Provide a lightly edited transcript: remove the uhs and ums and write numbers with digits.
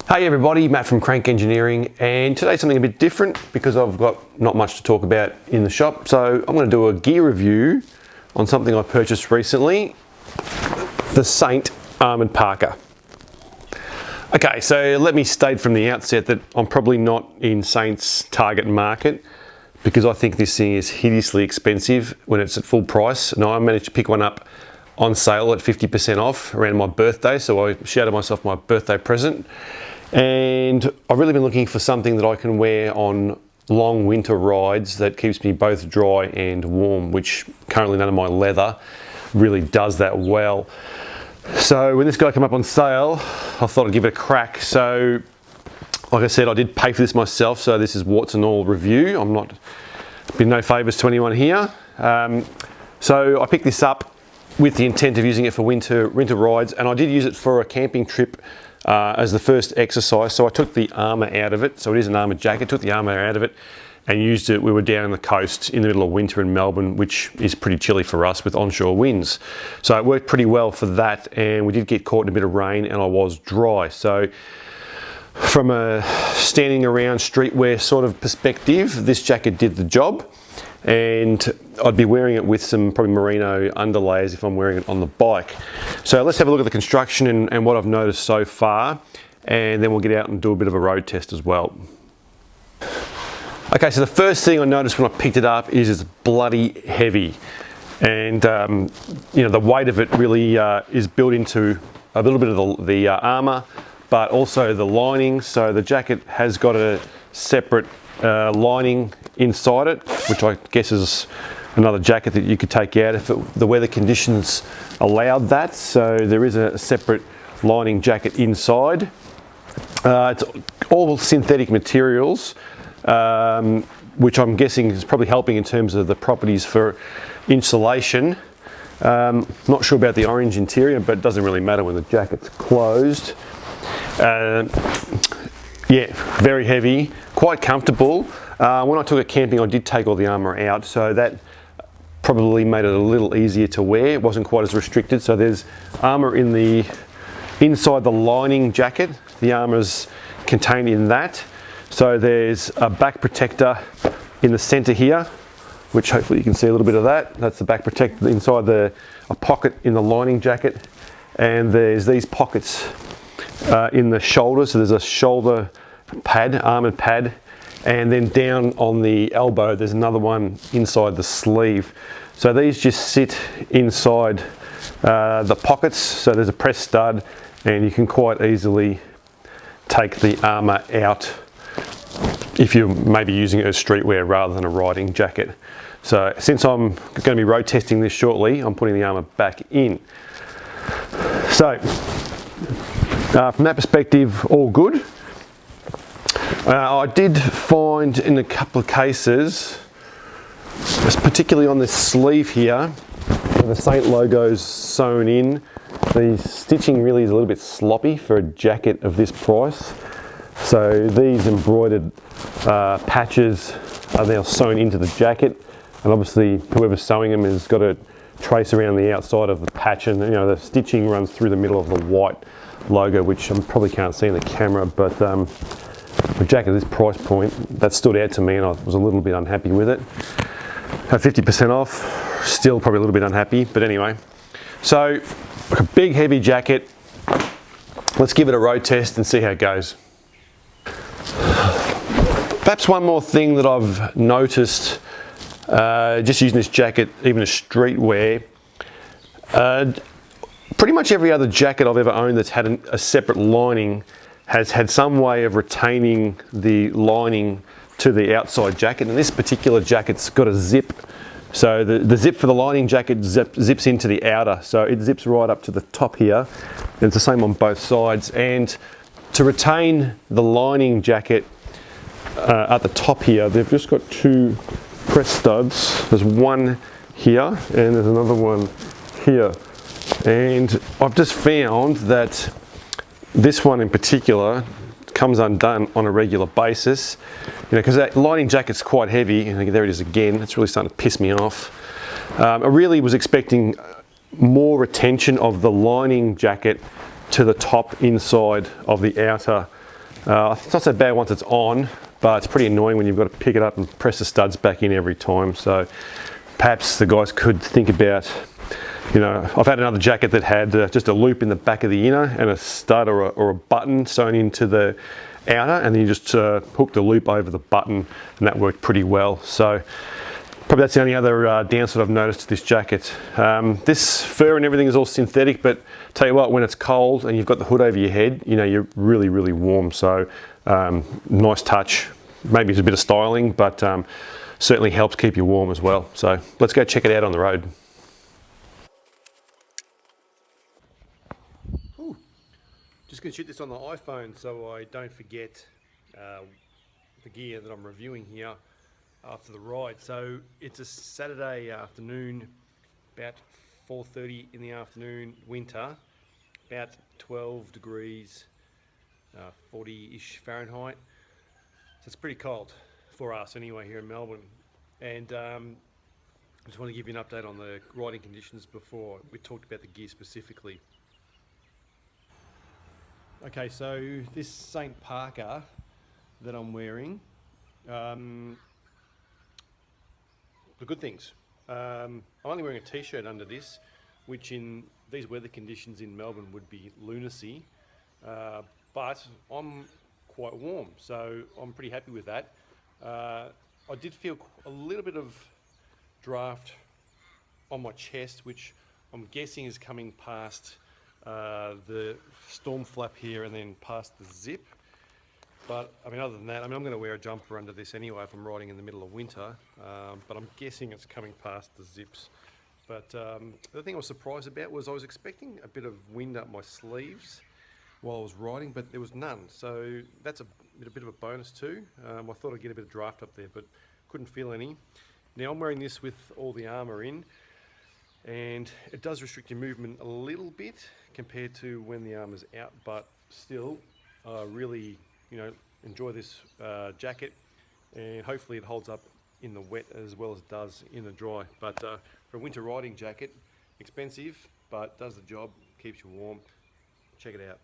Hey everybody, Matt from Crank Engineering, and today's something a bit different because I've got not much to talk about in the shop. So I'm going to do a gear review on something I purchased recently, the Saint Armoured Parker. Okay, so let me state from the outset that I'm probably not in Saint's target market because I think this thing is hideously expensive when it's at full price. Now I managed to pick one up on sale at 50% off around my birthday, so I shouted myself my birthday present. And I've really been looking for something that I can wear on long winter rides that keeps me both dry and warm, which currently none of my leather really does that well. So when this guy came up on sale, I thought I'd give it a crack. So like I said, I did pay for this myself, so this is warts and all review. I'm not been no favours to anyone here. So I picked this up with the intent of using it for winter rides, and I did use it for a camping trip as the first exercise. So I took the armour out of it, so it is an armoured jacket, took the armour out of it and used it. We were down on the coast in the middle of winter in Melbourne, which is pretty chilly for us with onshore winds. So it worked pretty well for that, and we did get caught in a bit of rain and I was dry. So from a standing around streetwear sort of perspective, this jacket did the job. And I'd be wearing it with some probably merino underlayers if I'm wearing it on the bike. So let's have a look at the construction and what I've noticed so far, and then we'll get out and do a bit of a road test as well. Okay, so the first thing I noticed when I picked it up is it's bloody heavy, and you know, the weight of it really is built into a little bit of the armour, but also the lining. So the jacket has got a separate lining inside it, which I guess is another jacket that you could take out if the weather conditions allowed that. So there is a separate lining jacket inside. It's all synthetic materials, which I'm guessing is probably helping in terms of the properties for insulation. Not sure about the orange interior, but it doesn't really matter when the jacket's closed. Yeah, very heavy, quite comfortable. When I took it camping, I did take all the armour out, so that probably made it a little easier to wear. It wasn't quite as restricted. So there's armour inside the lining jacket. The armour's contained in that. So there's a back protector in the centre here, which hopefully you can see a little bit of that. That's the back protector inside a pocket in the lining jacket. And there's these pockets in the shoulder. So there's a shoulder pad, armoured pad, and then down on the elbow there's another one inside the sleeve. So these just sit inside the pockets. So there's a press stud, and you can quite easily take the armour out if you're maybe using it as streetwear rather than a riding jacket. So since I'm going to be road testing this shortly, I'm putting the armour back in. So from that perspective, all good. I did find in a couple of cases, particularly on this sleeve here, where the Saint logo's sewn in, the stitching really is a little bit sloppy for a jacket of this price. So these embroidered patches are now sewn into the jacket, and obviously whoever's sewing them has got to trace around the outside of the patch, and you know, the stitching runs through the middle of the white logo, which I probably can't see in the camera, but a jacket at this price point, that stood out to me, and I was a little bit unhappy with it. At 50% off, still probably a little bit unhappy, but anyway. So a big heavy jacket. Let's give it a road test and see how it goes. Perhaps one more thing that I've noticed just using this jacket, even as streetwear, pretty much every other jacket I've ever owned that's had a separate lining has had some way of retaining the lining to the outside jacket, and this particular jacket's got a zip. So the zip for the lining jacket zips into the outer, so it zips right up to the top here, and it's the same on both sides. And to retain the lining jacket at the top here, they've just got two press studs. There's one here and there's another one here, and I've just found that this one in particular comes undone on a regular basis, you know, because that lining jacket's quite heavy, and there it is again. It's really starting to piss me off. I really was expecting more retention of the lining jacket to the top inside of the outer It's not so bad once it's on, but it's pretty annoying when you've got to pick it up and press the studs back in every time. So perhaps the guys could think about, you know, I've had another jacket that had just a loop in the back of the inner and a stud or a button sewn into the outer, and then you just hook the loop over the button, and that worked pretty well. So probably that's the only other downside I've noticed to this jacket. This fur and everything is all synthetic, but tell you what, when it's cold and you've got the hood over your head, you know, you're really, really warm. So nice touch. Maybe it's a bit of styling, but certainly helps keep you warm as well. So let's go check it out on the road. Ooh. Just going to shoot this on the iPhone so I don't forget the gear that I'm reviewing here after the ride. So it's a Saturday afternoon, about 4:30 in the afternoon, winter, about 12 degrees, 40-ish Fahrenheit. So it's pretty cold for us anyway here in Melbourne. And I just want to give you an update on the riding conditions before we talked about the gear specifically. Okay, so this St. Parker that I'm wearing, the good things. I'm only wearing a t-shirt under this, which in these weather conditions in Melbourne would be lunacy, but I'm quite warm, so I'm pretty happy with that. I did feel a little bit of draft on my chest, which I'm guessing is coming past the storm flap here and then past the zip. But I mean, other than that, I mean, I'm going to wear a jumper under this anyway if I'm riding in the middle of winter, but I'm guessing it's coming past the zips. But the thing I was surprised about was I was expecting a bit of wind up my sleeves while I was riding, but there was none. So that's a bit of a bonus too. I thought I'd get a bit of draft up there, but couldn't feel any. Now I'm wearing this with all the armour in, and it does restrict your movement a little bit compared to when the armour's out, but still really, you know, enjoy this jacket, and hopefully it holds up in the wet as well as it does in the dry. But for a winter riding jacket, expensive, but does the job, keeps you warm. Check it out.